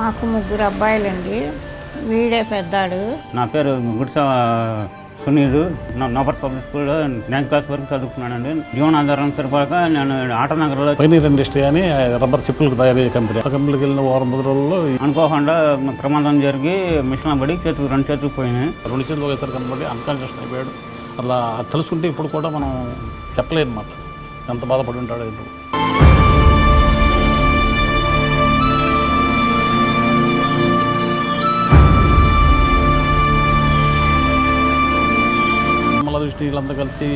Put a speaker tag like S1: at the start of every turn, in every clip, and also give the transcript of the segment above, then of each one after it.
S1: మాకు ముగ్గురు అబ్బాయిలండి, వీడే పెద్దాడు.
S2: నా పేరు గుడిస సునీల్. నోబర్ పబ్లిక్ స్కూల్లో 9th క్లాస్ వరకు చదువుకున్నానండి. జీవనాధారం సరిపోక నేను ఆటోనగర్లో
S3: పైనీర్ ఇండస్ట్రీ అని రబ్బర్ చెప్పులకు తయారయ్యే కంపెనీ. ఆ కంపెనీకి వెళ్ళిన వారం 10 రోజుల్లో
S2: అనుకోకుండా ప్రమాదం జరిగి మిషన్ పడి రెండు చేతులు పోయినాయి.
S3: 2 చేతులు ఒకసారి కనబడి అన్కాన్షియస్ అయిపోయాడు. అలా తెలుసుకుంటే ఇప్పుడు కూడా మనం చెప్పలేదు మాట ఎంత బాధపడి ఉంటాడో ఏంటో. వీళ్ళంతా కలిసి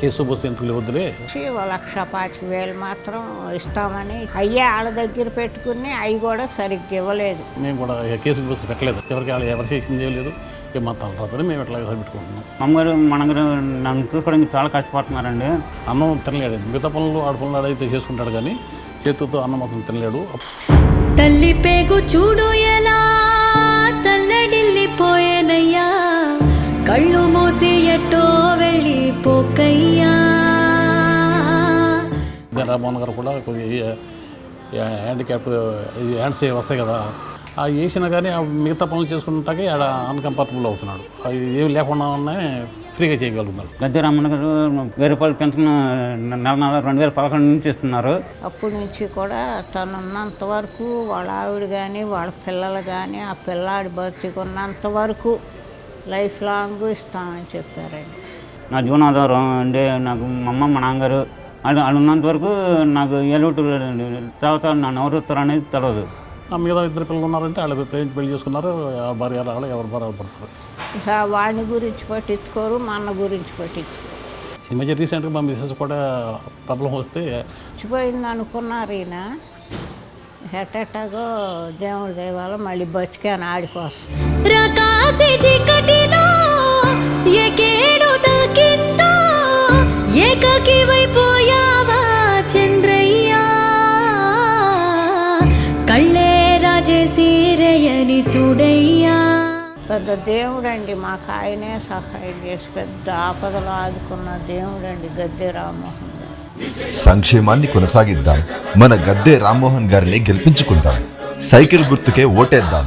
S3: కేసు బస్సు ఎందుకు వద్దులే
S1: 1,25,000 మాత్రం ఇస్తామని అయ్యే వాళ్ళ దగ్గర పెట్టుకుని అవి కూడా సరిగ్గా ఇవ్వలేదు.
S3: మేము కూడా కేసు బస్సు పెట్టలేదు. ఎవరికి ఎవరు చేసింది లేదు. ఏం మాత్రం రాదని మేము ఎట్లా పెట్టుకుంటున్నాం.
S2: అమ్మగారు మనగారు నన్ను చూసుకోవడానికి చాలా కష్టపడుతున్నారండి.
S3: అన్నం తినలేడు. మిగతా పనులు ఆడపనులు ఆడైతే చేసుకుంటాడు కానీ చేతులతో అన్నం మాత్రం తినలేడు.
S4: తల్లి పేగు చూడు ఎలా తల్లడిల్లిపోయేనయ్యా, కళ్ళు మూసి ఎట్టో వెళ్ళిపోకయ్యా.
S3: రామ్మోహన్ గారు కూడా హ్యాండిక్యాప్ హ్యాండ్స్ వస్తాయి కదా, అవి వేసినా కానీ మిగతా పనులు చేసుకుంటాకే ఆడ అన్కంఫర్టబుల్ అవుతున్నాడు. అవి ఏమి లేకుండానే ఫ్రీగా చేయగలుగుతున్నాడు.
S2: గద్దె రామన్న గారు 1000 రూపాయలు పెన్షన్ నెల 2011 నుంచి ఇస్తున్నారు.
S1: అప్పటి నుంచి కూడా తను ఉన్నంత వరకు వాళ్ళ ఆవిడ కానీ వాళ్ళ పిల్లలు కానీ ఆ పిల్లాడి బతికున్నంత వరకు లైఫ్ లాంగ్ ఇస్తామని చెప్పారండి.
S2: నా జీవనాధారం అంటే నాకు మా అమ్మ మా నాన్నగారు వాళ్ళు ఉన్నంత వరకు నాకు ఏలుటు తర్వాత నన్ను ఎవరు వస్తారు అనేది తెలియదు.
S3: మిగతా 2 పిల్లలు ఉన్నారంటే వాళ్ళు ప్రేమించి పెళ్లి చేసుకున్నారు. భార్య వాళ్ళు ఎవరు భార్య పడతారు.
S1: ఇక వాడిని గురించి పట్టించుకోరు, మా అన్న గురించి పట్టించుకోరు.
S3: ఈ మధ్య రీసెంట్గా మా మిస్సెస్ కూడా ప్రాబ్లం వస్తే
S1: చచ్చిపోయింది అనుకున్నారు. ఈయన ఎట్టెట్టగో దేవుడి దైవాలో మళ్ళీ బతికాను ఆడి కోసం.
S4: ప్రకాశి చీకటిలో ఏకేడు తాకిందో ఏకాకివైపోయావా చంద్రయ్యా, కళ్ళే రాజేసి రేయని చూడయ్యా.
S1: పెద్ద దేవుడండి, మాకు ఆయనే సహాయం చేసి పెద్ద ఆపదలు ఆదుకున్న దేవుడండి గద్దె రామ్మోహన్ గారు.
S5: సంక్షేమాన్ని కొనసాగిద్దాం, మన గద్దె రామ్మోహన్ గారిని గెలిపించుకుందాం, సైకిల్ గుర్తుకే ఓటేద్దాం.